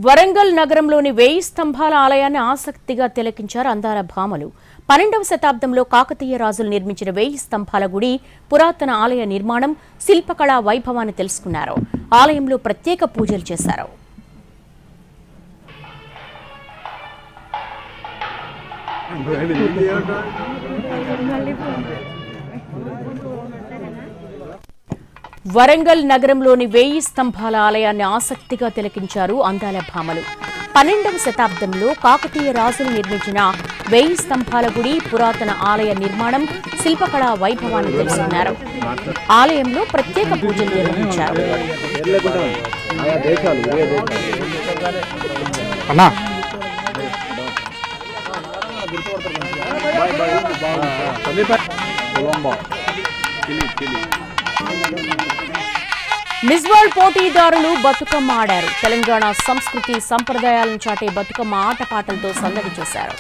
వరంగల్ నగరంలోని 1000 స్తంభాల ఆలయాన్ని ఆసక్తిగా తిలకించారు అందాల భామలు. 12వ శతాబ్దంలో కాకతీయ రాజులు నిర్మించిన 1000 స్తంభాల గుడి పురాతన ఆలయ నిర్మాణం, శిల్పకళా వైభవాన్ని తెలుసుకున్నారు. ఆలయంలో ప్రత్యేక పూజలు చేశారు. వరంగల్ నగరంలోని 1000 స్తంభాల ఆలయాన్ని ఆసక్తిగా తిలకించారు అందాల భామలు. 12వ శతాబ్దంలో కాకతీయ రాజులు నిర్మించిన 1000 స్తంభాల గుడి పురాతన ఆలయ నిర్మాణం, శిల్పకళా వైభవాన్ని తెలుసుకున్నారు. ఆలయంలో ప్రత్యేక పూజలు నిర్వహించారు. మిస్ వరల్డ్ పోటీదారులు బతుకమ్మ ఆడారు. తెలంగాణ సంస్కృతి సంప్రదాయాలను చాటే బతుకమ్మ ఆటపాటలతో సందడి చేశారు.